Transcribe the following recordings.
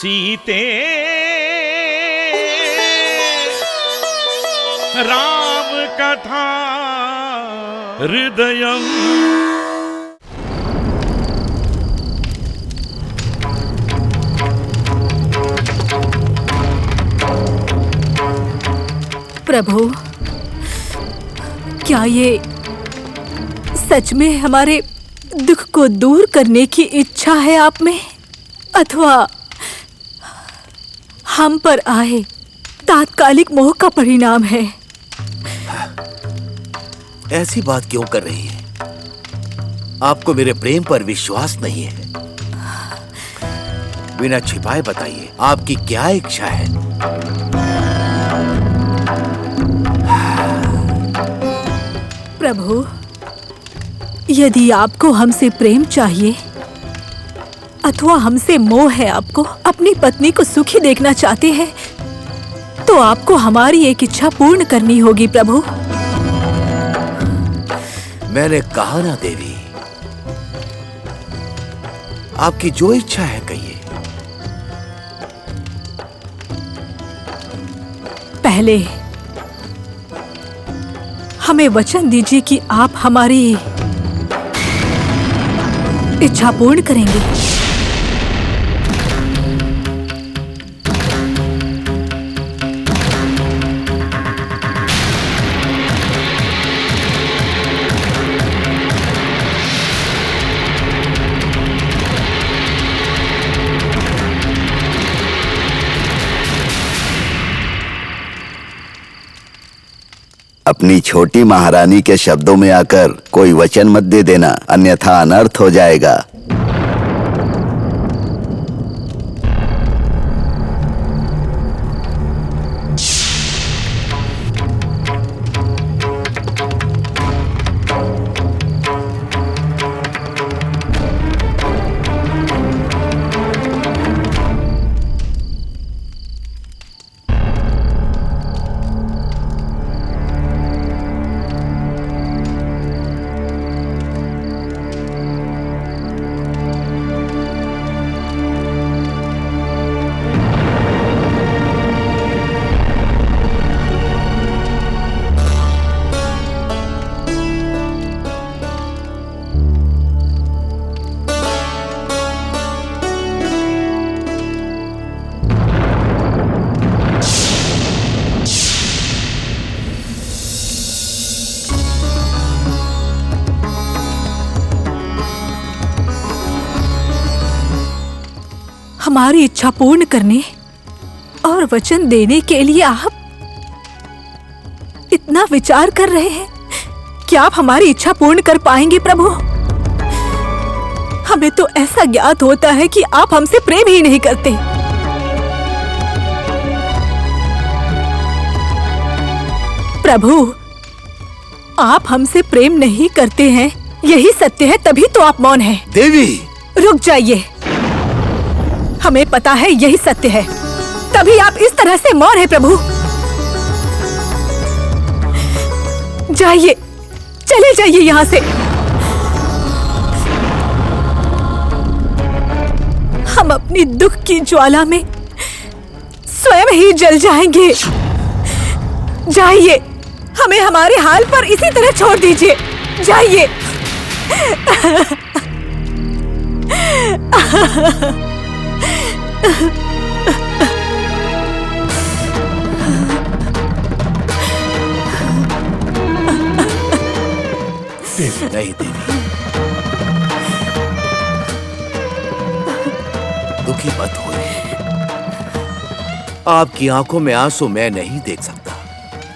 सीते राम कथा हृदयम्। प्रभु, क्या ये सच में हमारे दुख को दूर करने की इच्छा है आप में, अथवा हम पर आए तात्कालिक मोह का परिणाम है? ऐसी बात क्यों कर रही है? आपको मेरे प्रेम पर विश्वास नहीं है? बिना छिपाए बताइए, आपकी क्या इच्छा है? प्रभु, यदि आपको हमसे प्रेम चाहिए अथवा हमसे मोह है, आपको अपनी पत्नी को सुखी देखना चाहते हैं, तो आपको हमारी एक इच्छा पूर्ण करनी होगी प्रभु। मैंने कहा ना देवी, आपकी जो इच्छा है कहिए। पहले हमें वचन दीजिए कि आप हमारी इच्छा पूर्ण करेंगे। अपनी छोटी महारानी के शब्दों में आकर कोई वचन मत दे देना, अन्यथा अनर्थ हो जाएगा। हमारी इच्छा पूर्ण करने और वचन देने के लिए आप इतना विचार कर रहे हैं? क्या आप हमारी इच्छा पूर्ण कर पाएंगे प्रभु? हमें तो ऐसा ज्ञात होता है कि आप हमसे प्रेम ही नहीं करते। प्रभु, आप हमसे प्रेम नहीं करते हैं, यही सत्य है, तभी तो आप मौन हैं। देवी, रुक जाइए। हमें पता है यही सत्य है, तभी आप इस तरह से मौन हैं प्रभु। जाइए, चले जाइए यहाँ से। हम अपनी दुख की ज्वाला में स्वयं ही जल जाएंगे। जाइए, हमें हमारे हाल पर इसी तरह छोड़ दीजिए। जाइए। नहीं देवी, दुखी मत होइए। आपकी आंखों में आंसू मैं नहीं देख सकता,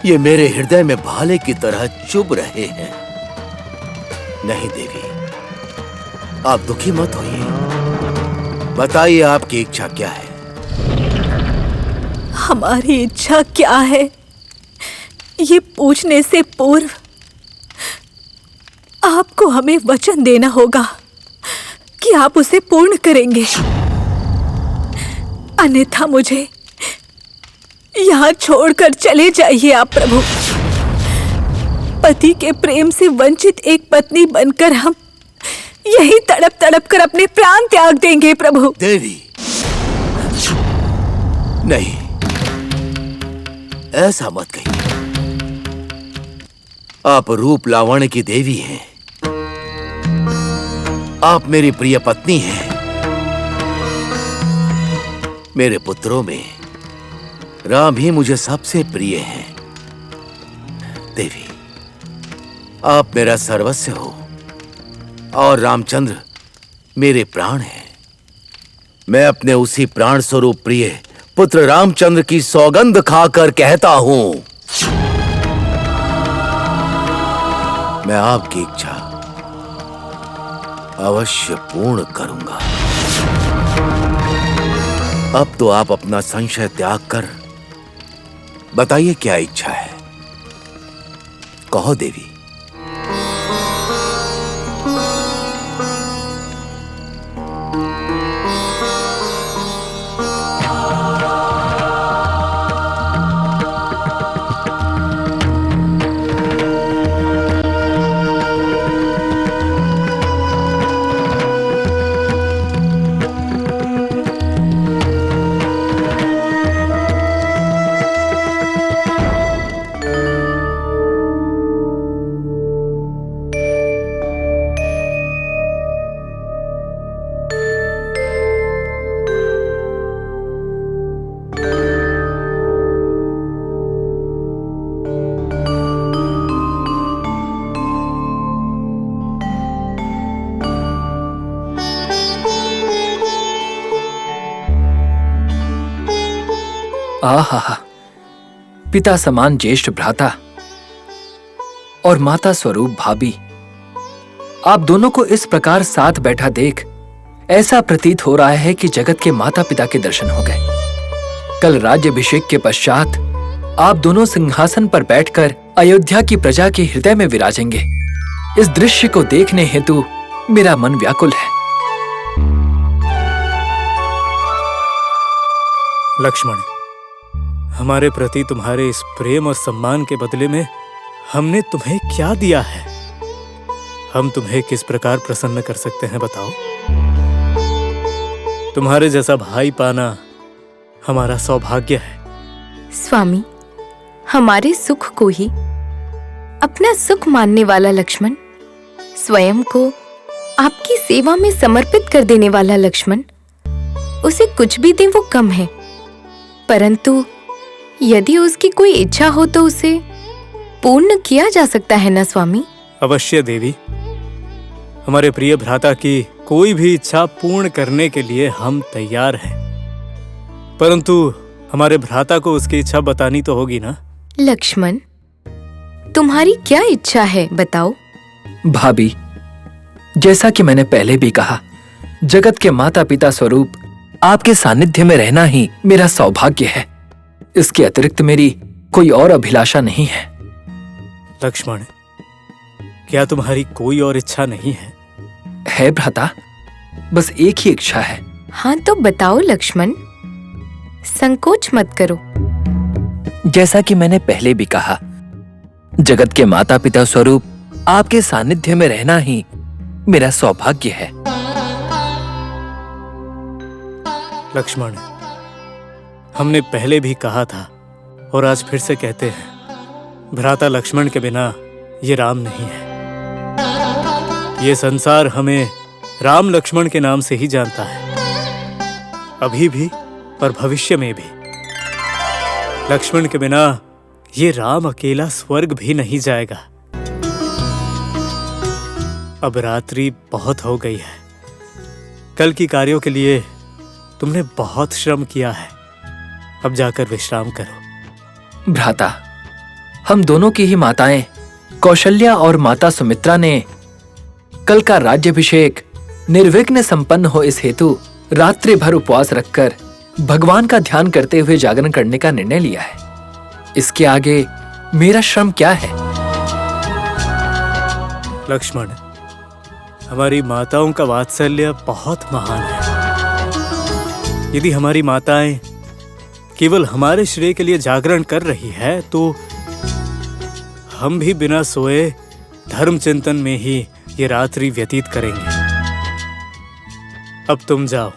ये मेरे हृदय में भाले की तरह चुभ रहे हैं। नहीं देवी, आप दुखी मत होइए। बताइए आपकी इच्छा क्या है? हमारी इच्छा क्या है, ये पूछने से पूर्व आपको हमें वचन देना होगा कि आप उसे पूर्ण करेंगे, अन्यथा मुझे यहाँ छोड़कर चले जाइए आप प्रभु। पति के प्रेम से वंचित एक पत्नी बनकर हम यही तड़प तड़प कर अपने प्राण त्याग देंगे प्रभु। देवी, नहीं, ऐसा मत कहिए। आप रूप लावण्य की देवी हैं। आप मेरी प्रिय पत्नी हैं। मेरे पुत्रों में राम ही मुझे सबसे प्रिय हैं। देवी, आप मेरा सर्वस्व हो और रामचंद्र मेरे प्राण हैं। मैं अपने उसी प्राण स्वरूप प्रिय पुत्र रामचंद्र की सौगंध खाकर कहता हूं, मैं आपकी इच्छा अवश्य पूर्ण करूंगा। अब तो आप अपना संशय त्याग कर बताइए क्या इच्छा है। कहो देवी। आहा, पिता समान ज्येष्ठ भ्राता और माता स्वरूप भाभी, आप दोनों को इस प्रकार साथ बैठा देख ऐसा प्रतीत हो रहा है कि जगत के माता पिता के दर्शन हो गए। कल राज्याभिषेक के पश्चात आप दोनों सिंहासन पर बैठकर अयोध्या की प्रजा के हृदय में विराजेंगे। इस दृश्य को देखने हेतु मेरा मन व्याकुल है। लक्ष्मण, हमारे प्रति तुम्हारे इस प्रेम और सम्मान के बदले में हमने तुम्हें क्या दिया है? हम तुम्हें किस प्रकार प्रसन्न कर सकते हैं बताओ। तुम्हारे जैसा भाई पाना हमारा सौभाग्य है। स्वामी, हमारे सुख को ही अपना सुख मानने वाला लक्ष्मण, स्वयं को आपकी सेवा में समर्पित कर देने वाला लक्ष्मण, उसे कुछ भी दे वो कम है। परंतु यदि उसकी कोई इच्छा हो तो उसे पूर्ण किया जा सकता है ना स्वामी? अवश्य देवी, हमारे प्रिय भ्राता की कोई भी इच्छा पूर्ण करने के लिए हम तैयार हैं। परंतु हमारे भ्राता को उसकी इच्छा बतानी तो होगी ना। लक्ष्मण, तुम्हारी क्या इच्छा है बताओ। भाभी, जैसा कि मैंने पहले भी कहा, जगत के माता पिता स्वरूप आपके सानिध्य में रहना ही मेरा सौभाग्य है। इसके अतिरिक्त मेरी कोई और अभिलाषा नहीं है। लक्ष्मण, क्या तुम्हारी कोई और इच्छा नहीं है? है भ्राता, बस एक ही इच्छा है। हाँ तो बताओ लक्ष्मण, संकोच मत करो। जैसा कि मैंने पहले भी कहा, जगत के माता पिता स्वरूप आपके सानिध्य में रहना ही मेरा सौभाग्य है। लक्ष्मण, हमने पहले भी कहा था और आज फिर से कहते हैं, भ्राता लक्ष्मण के बिना ये राम नहीं है। ये संसार हमें राम लक्ष्मण के नाम से ही जानता है, अभी भी और भविष्य में भी। लक्ष्मण के बिना ये राम अकेला स्वर्ग भी नहीं जाएगा। अब रात्रि बहुत हो गई है। कल की कार्यों के लिए तुमने बहुत श्रम किया है। अब जाकर विश्राम करो। भ्राता, हम दोनों की ही माताएं कौशल्या और माता सुमित्रा ने कल का राज्याभिषेक निर्विघ्न संपन्न हो इस हेतु रात्रि भर उपवास रखकर भगवान का ध्यान करते हुए जागरण करने का निर्णय लिया है। इसके आगे मेरा श्रम क्या है? लक्ष्मण, हमारी माताओं का वात्सल्य बहुत महान है। यदि हमारी माताएं केवल हमारे श्रेय के लिए जागरण कर रही है तो हम भी बिना सोए धर्म चिंतन में ही ये रात्रि व्यतीत करेंगे। अब तुम जाओ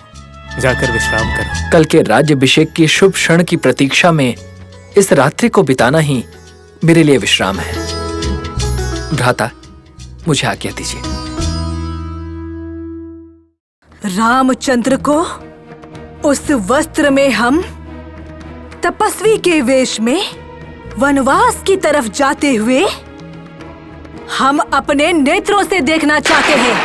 जाकर विश्राम करो। कल के राज्याभिषेक की शुभ क्षण की प्रतीक्षा में इस रात्रि को बिताना ही मेरे लिए विश्राम है। भ्राता, मुझे आज्ञा दीजिए। रामचंद्र को उस वस्त्र में हम तपस्वी के वेश में वनवास की तरफ जाते हुए हम अपने नेत्रों से देखना चाहते हैं।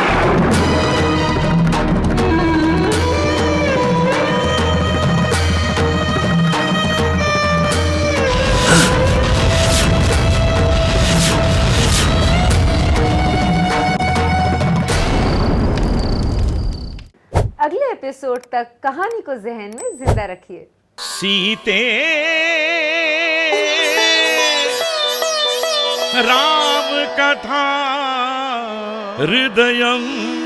अगले एपिसोड तक कहानी को जहन में जिंदा रखिए। सीते राम कथा हृदयं